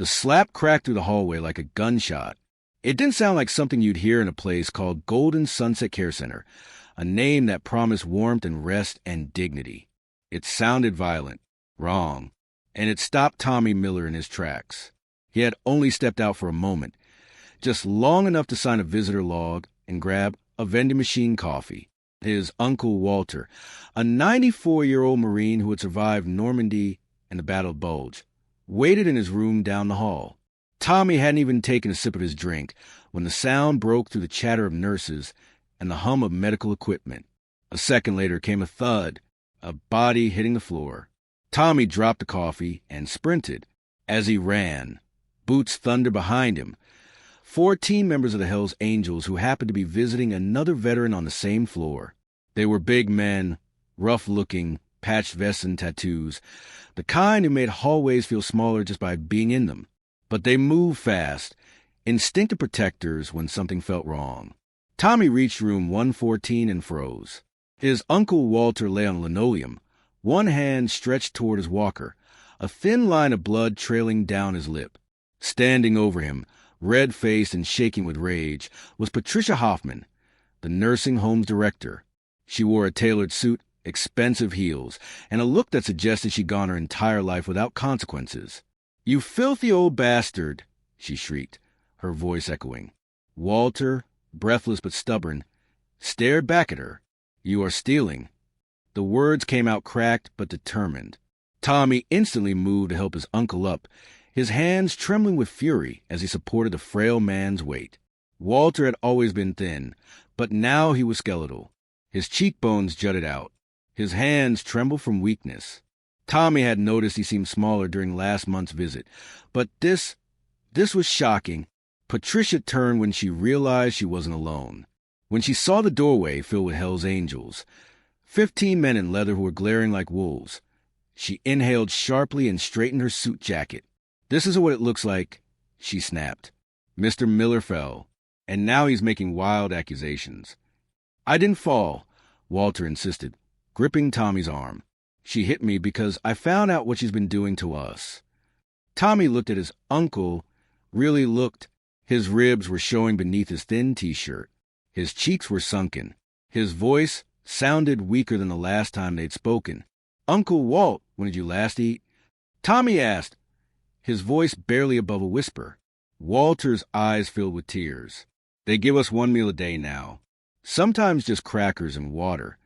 The slap cracked through the hallway like a gunshot. It didn't sound like something you'd hear in a place called Golden Sunset Care Center, a name that promised warmth and rest and dignity. It sounded violent, wrong, and it stopped Tommy Miller in his tracks. He had only stepped out for a moment, just long enough to sign a visitor log and grab a vending machine coffee. His Uncle Walter, a 94-year-old Marine who had survived Normandy and the Battle of Bulge, waited in his room down the hall. Tommy hadn't even taken a sip of his drink when the sound broke through the chatter of nurses and the hum of medical equipment. A second later came a thud, a body hitting the floor. Tommy dropped the coffee and sprinted. As he ran, boots thundered behind him. 4 team members of the Hells Angels who happened to be visiting another veteran on the same floor. They were big men, rough-looking, patched vests and tattoos, the kind who made hallways feel smaller just by being in them. But they moved fast, instinctive protectors when something felt wrong. Tommy reached room 114 and froze. His Uncle Walter lay on linoleum, one hand stretched toward his walker, a thin line of blood trailing down his lip. Standing over him, red-faced and shaking with rage, was Patricia Hoffman, the nursing home's director. She wore a tailored suit, expensive heels, and a look that suggested she'd gone her entire life without consequences. "You filthy old bastard," she shrieked, her voice echoing. Walter, breathless but stubborn, stared back at her. "You are stealing." The words came out cracked but determined. Tommy instantly moved to help his uncle up, his hands trembling with fury as he supported the frail man's weight. Walter had always been thin, but now he was skeletal. His cheekbones jutted out. His hands trembled from weakness. Tommy had noticed he seemed smaller during last month's visit, but this was shocking. Patricia turned when she realized she wasn't alone. When she saw the doorway filled with Hell's Angels, 15 men in leather who were glaring like wolves, she inhaled sharply and straightened her suit jacket. "This is what it looks like," she snapped. "Mr. Miller fell, and now he's making wild accusations." "I didn't fall," Walter insisted, gripping Tommy's arm. "She hit me because I found out what she's been doing to us." Tommy looked at his uncle, really looked. His ribs were showing beneath his thin T-shirt. His cheeks were sunken. His voice sounded weaker than the last time they'd spoken. "Uncle Walt, when did you last eat?" Tommy asked, his voice barely above a whisper. Walter's eyes filled with tears. "They give us 1 meal a day now. Sometimes just crackers and water."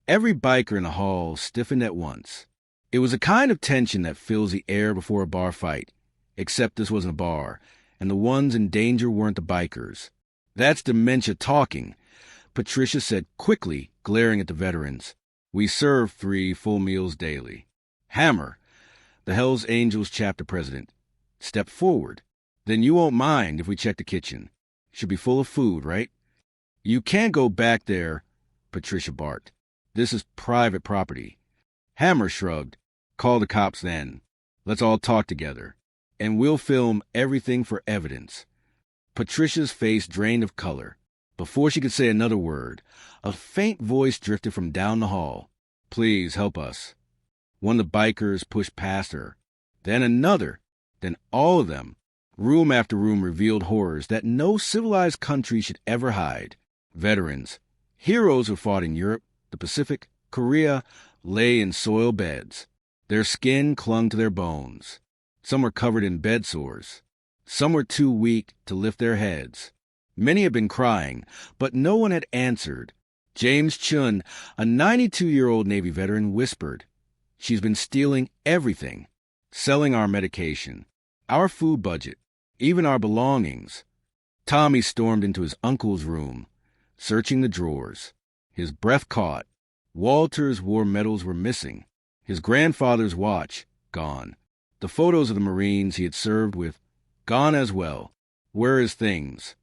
Every biker in the hall stiffened at once. It was a kind of tension that fills the air before a bar fight, except this wasn't a bar, and the ones in danger weren't the bikers. "That's dementia talking," Patricia said quickly, glaring at the veterans. "We serve 3 full meals daily." Hammer, the Hells Angels chapter president, stepped forward. "Then you won't mind if we check the kitchen. Should be full of food, right?" "You can't go back there," Patricia barked. "This is private property." Hammer shrugged. "Call the cops then. Let's all talk together. And we'll film everything for evidence." Patricia's face drained of color. Before she could say another word, a faint voice drifted from down the hall. "Please help us." One of the bikers pushed past her. Then another. Then all of them. Room after room revealed horrors that no civilized country should ever hide. Veterans, heroes who fought in Europe, the Pacific, Korea, lay in soil beds. Their skin clung to their bones. Some were covered in bed sores. Some were too weak to lift their heads. Many had been crying, but no one had answered. James Chun, a 92-year-old Navy veteran, whispered, "She's been stealing everything, selling our medication, our food budget, even our belongings." Tommy stormed into his uncle's room, searching the drawers. His breath caught. Walter's war medals were missing. His grandfather's watch, gone. The photos of the Marines he had served with, gone as well. "Where are his things?"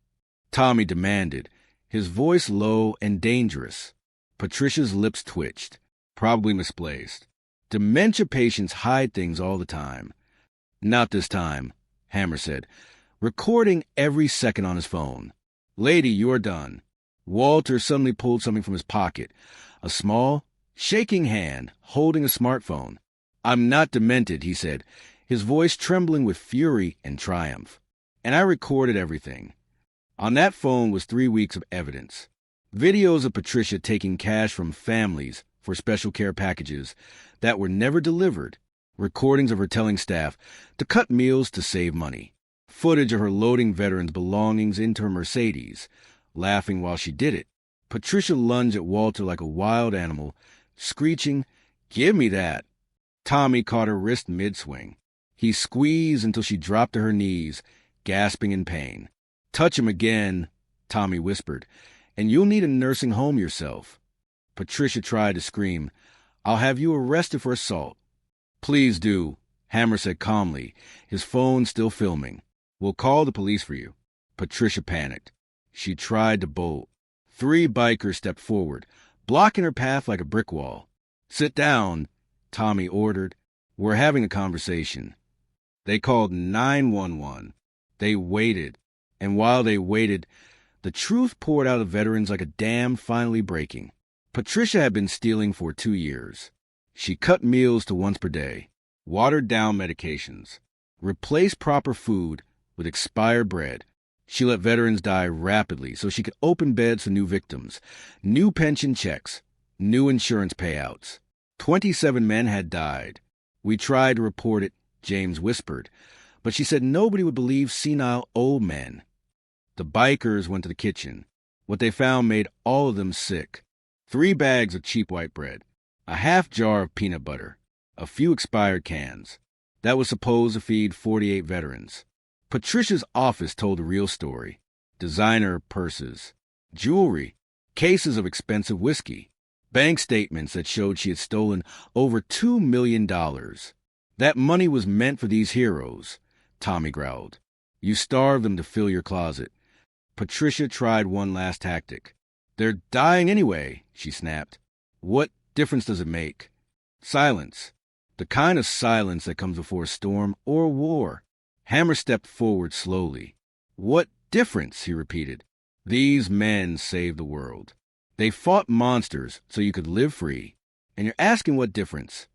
Tommy demanded, his voice low and dangerous. Patricia's lips twitched, probably misplaced. Dementia patients hide things all the time. "Not this time," Hammer said, recording every second on his phone. "Lady, you are done." Walter suddenly pulled something from his pocket, a small, shaking hand holding a smartphone. "I'm not demented," he said, his voice trembling with fury and triumph. And I recorded everything. On that phone was 3 weeks of evidence. Videos of Patricia taking cash from families for special care packages that were never delivered. Recordings of her telling staff to cut meals to save money. Footage of her loading veterans' belongings into her Mercedes, laughing while she did it. Patricia lunged at Walter like a wild animal, screeching, "Give me that!" Tommy caught her wrist mid-swing. He squeezed until she dropped to her knees, gasping in pain. "Touch him again," Tommy whispered, "and you'll need a nursing home yourself." Patricia tried to scream, "I'll have you arrested for assault." "Please do," Hammer said calmly, his phone still filming. "We'll call the police for you." Patricia panicked. She tried to bolt. 3 bikers stepped forward, blocking her path like a brick wall. "Sit down," Tommy ordered. "We're having a conversation." They called 911. They waited. And while they waited, the truth poured out of veterans like a dam finally breaking. Patricia had been stealing for 2 years. She cut meals to once per day, watered down medications, replaced proper food with expired bread. She let veterans die rapidly so she could open beds for new victims, new pension checks, new insurance payouts. 27 men had died. "We tried to report it," James whispered, but she said nobody would believe senile old men. The bikers went to the kitchen. What they found made all of them sick. 3 bags of cheap white bread, a half jar of peanut butter, a few expired cans. That was supposed to feed 48 veterans. Patricia's office told the real story. Designer purses, jewelry, cases of expensive whiskey, bank statements that showed she had stolen over $2 million. "That money was meant for these heroes," Tommy growled. "You starved them to fill your closet." Patricia tried one last tactic. "They're dying anyway," she snapped. "What difference does it make?" Silence. The kind of silence that comes before a storm or a war. Hammer stepped forward slowly. "What difference?" he repeated. "These men saved the world. They fought monsters so you could live free. And you're asking what difference?"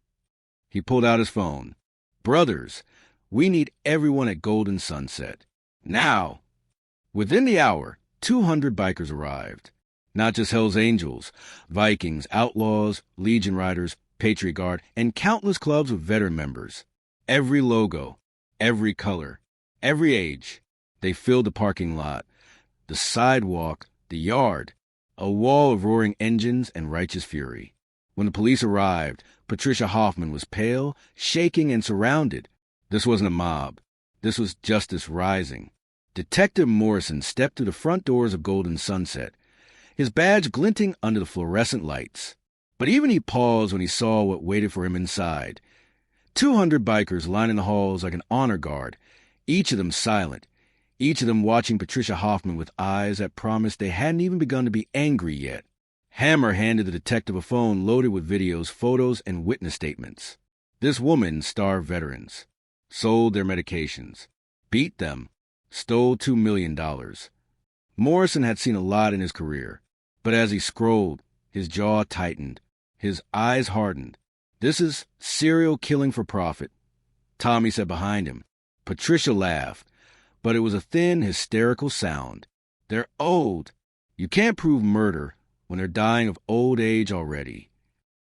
He pulled out his phone. "Brothers, we need everyone at Golden Sunset. Now!" Within the hour, 200 bikers arrived. Not just Hell's Angels, Vikings, Outlaws, Legion Riders, Patriot Guard, and countless clubs with veteran members. Every logo, every color, every age. They filled the parking lot, the sidewalk, the yard, a wall of roaring engines and righteous fury. When the police arrived, Patricia Hoffman was pale, shaking, and surrounded. This wasn't a mob. This was justice rising. Detective Morrison stepped through the front doors of Golden Sunset, his badge glinting under the fluorescent lights. But even he paused when he saw what waited for him inside. 200 bikers lining the halls like an honor guard, each of them silent, each of them watching Patricia Hoffman with eyes that promised they hadn't even begun to be angry yet. Hammer handed the detective a phone loaded with videos, photos, and witness statements. This woman starved veterans, sold their medications, beat them, stole $2 million. Morrison had seen a lot in his career, but as he scrolled, his jaw tightened, his eyes hardened. "This is serial killing for profit," Tommy said behind him. Patricia laughed, but it was a thin, hysterical sound. "They're old. You can't prove murder when they're dying of old age already."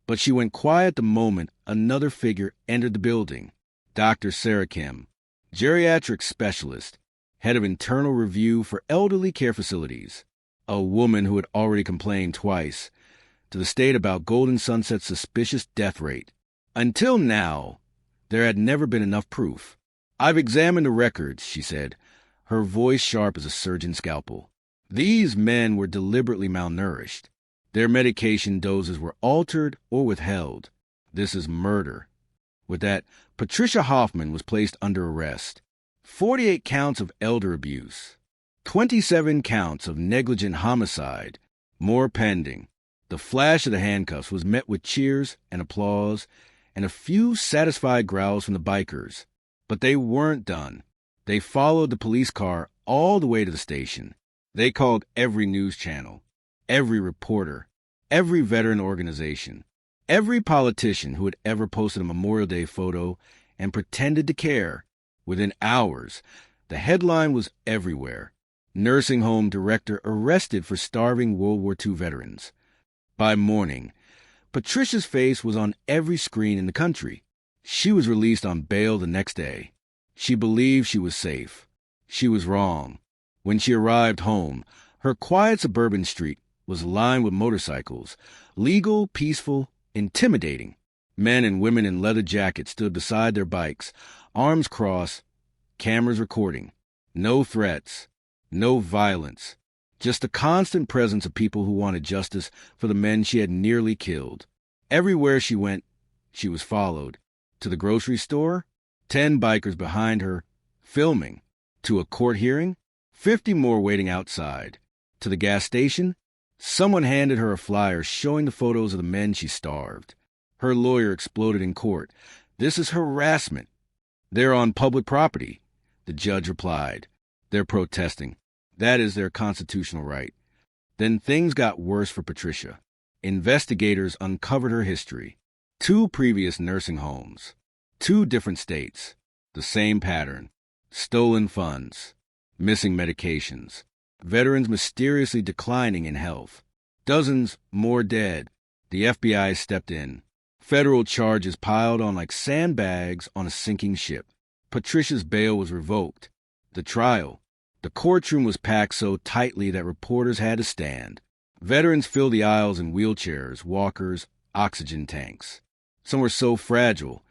But she went quiet the moment another figure entered the building. Dr. Sarah Kim, geriatric specialist, head of internal review for elderly care facilities. A woman who had already complained twice to the state about Golden Sunset's suspicious death rate. Until now, there had never been enough proof. "I've examined the records," she said, her voice sharp as a surgeon's scalpel. "These men were deliberately malnourished. Their medication doses were altered or withheld. This is murder." With that, Patricia Hoffman was placed under arrest. 48 counts of elder abuse. 27 counts of negligent homicide. More pending. The flash of the handcuffs was met with cheers and applause and a few satisfied growls from the bikers. But they weren't done. They followed the police car all the way to the station. They called every news channel, every reporter, every veteran organization, every politician who had ever posted a Memorial Day photo, and pretended to care. Within hours, the headline was everywhere. Nursing home director arrested for starving World War II veterans. By morning, Patricia's face was on every screen in the country. She was released on bail the next day. She believed she was safe. She was wrong. When she arrived home, her quiet suburban street was lined with motorcycles, legal, peaceful, intimidating. Men and women in leather jackets stood beside their bikes, arms crossed, cameras recording. No threats, no violence, just the constant presence of people who wanted justice for the men she had nearly killed. Everywhere she went, she was followed. To the grocery store, 10 bikers behind her, filming. To a court hearing, 50 more waiting outside. To the gas station, someone handed her a flyer showing the photos of the men she starved. Her lawyer exploded in court. "This is harassment. They're on public property." The judge replied, "They're protesting. That is their constitutional right." Then things got worse for Patricia. Investigators uncovered her history. 2 previous nursing homes. 2 different states. The same pattern. Stolen funds. Missing medications. Veterans mysteriously declining in health. Dozens more dead. The FBI stepped in. Federal charges piled on like sandbags on a sinking ship. Patricia's bail was revoked. The trial. The courtroom was packed so tightly that reporters had to stand. Veterans filled the aisles in wheelchairs, walkers, oxygen tanks. Some were so fragile,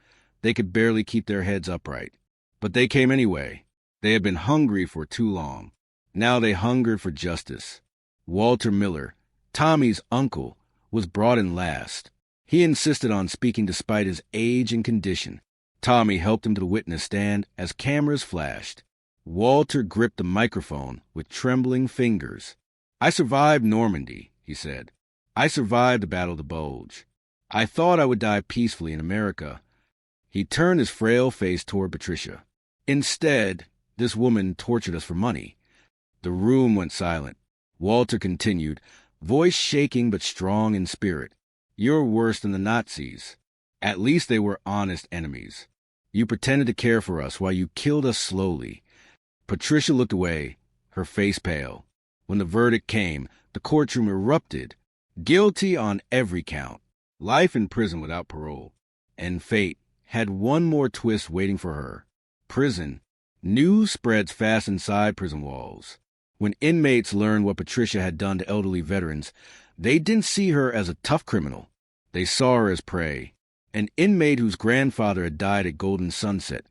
they could barely keep their heads upright. But they came anyway. They had been hungry for too long. Now they hungered for justice. Walter Miller, Tommy's uncle, was brought in last. He insisted on speaking despite his age and condition. Tommy helped him to the witness stand as cameras flashed. Walter gripped the microphone with trembling fingers. "I survived Normandy," he said. "I survived the Battle of the Bulge. I thought I would die peacefully in America." He turned his frail face toward Patricia. "Instead, this woman tortured us for money." The room went silent. Walter continued, voice shaking but strong in spirit. "You're worse than the Nazis. At least they were honest enemies. You pretended to care for us while you killed us slowly." Patricia looked away, her face pale. When the verdict came, the courtroom erupted. Guilty on every count. Life in prison without parole. And fate had one more twist waiting for her. Prison. News spreads fast inside prison walls. When inmates learned what Patricia had done to elderly veterans, they didn't see her as a tough criminal. They saw her as prey. An inmate whose grandfather had died at Golden Sunset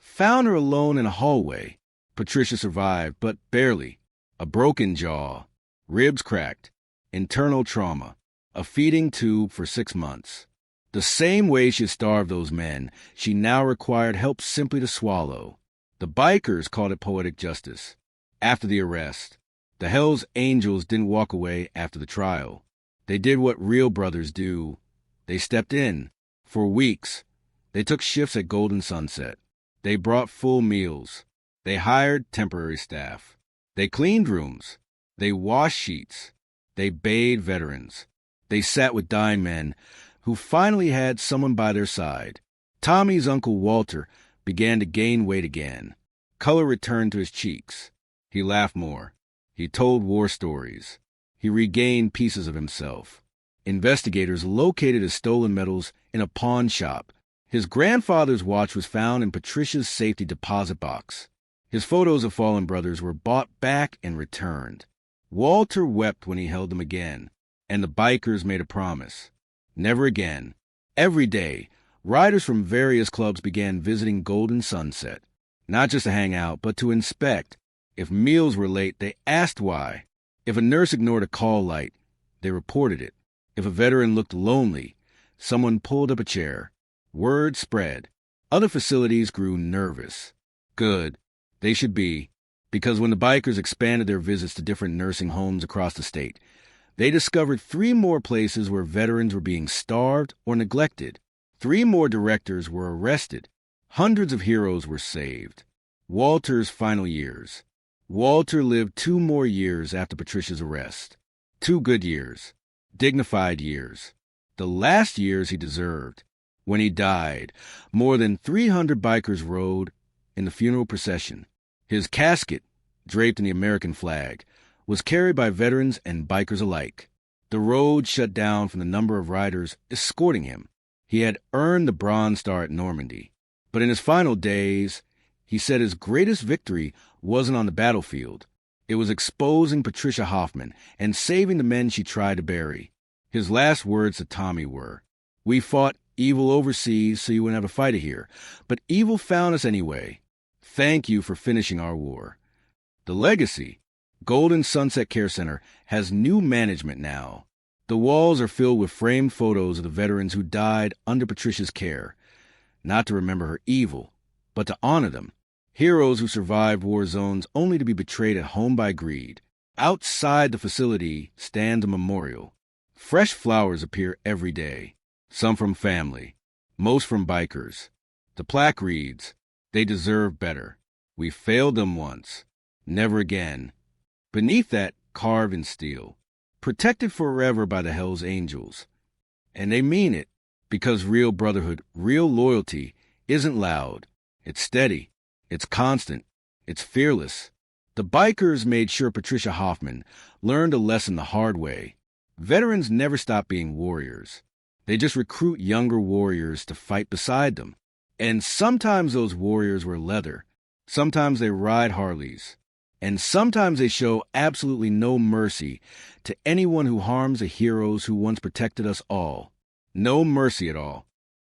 found her alone in a hallway. Patricia survived, but barely. A broken jaw, ribs cracked, internal trauma, a feeding tube for 6 months. The same way she starved those men, she now required help simply to swallow. The bikers called it poetic justice. After the arrest, the Hell's Angels didn't walk away after the trial. They did what real brothers do. They stepped in. For weeks, they took shifts at Golden Sunset. They brought full meals. They hired temporary staff. They cleaned rooms. They washed sheets. They bathed veterans. They sat with dying men who finally had someone by their side. Tommy's uncle Walter began to gain weight again. Color returned to his cheeks. He laughed more. He told war stories. He regained pieces of himself. Investigators located his stolen medals in a pawn shop. His grandfather's watch was found in Patricia's safety deposit box. His photos of fallen brothers were bought back and returned. Walter wept when he held them again, and the bikers made a promise. Never again. Every day, riders from various clubs began visiting Golden Sunset, not just to hang out, but to inspect. If meals were late, they asked why. If a nurse ignored a call light, they reported it. If a veteran looked lonely, someone pulled up a chair. Word spread. Other facilities grew nervous. Good. They should be, because when the bikers expanded their visits to different nursing homes across the state, they discovered 3 more places where veterans were being starved or neglected. 3 more directors were arrested. Hundreds of heroes were saved. Walter's final years. Walter lived 2 more years after Patricia's arrest. 2 good years. Dignified years. The last years he deserved. When he died, more than 300 bikers rode in the funeral procession. His casket, draped in the American flag, was carried by veterans and bikers alike. The road shut down from the number of riders escorting him. He had earned the Bronze Star at Normandy, but in his final days, he said his greatest victory wasn't on the battlefield. It was exposing Patricia Hoffman and saving the men she tried to bury. His last words to Tommy were, "We fought evil overseas so you wouldn't have to fight it here, but evil found us anyway. Thank you for finishing our war." The legacy, Golden Sunset Care Center, has new management now. The walls are filled with framed photos of the veterans who died under Patricia's care, not to remember her evil, but to honor them. Heroes who survived war zones only to be betrayed at home by greed. Outside the facility stands a memorial. Fresh flowers appear every day, some from family, most from bikers. The plaque reads, "They deserve better. We failed them once. Never again." Beneath that, carved in steel, "Protected forever by the Hells Angels." And they mean it, because real brotherhood, real loyalty, isn't loud. It's steady. It's constant. It's fearless. The bikers made sure Patricia Hoffman learned a lesson the hard way. Veterans never stop being warriors. They just recruit younger warriors to fight beside them. And sometimes those warriors wear leather. Sometimes they ride Harleys. And sometimes they show absolutely no mercy to anyone who harms the heroes who once protected us all. No mercy at all.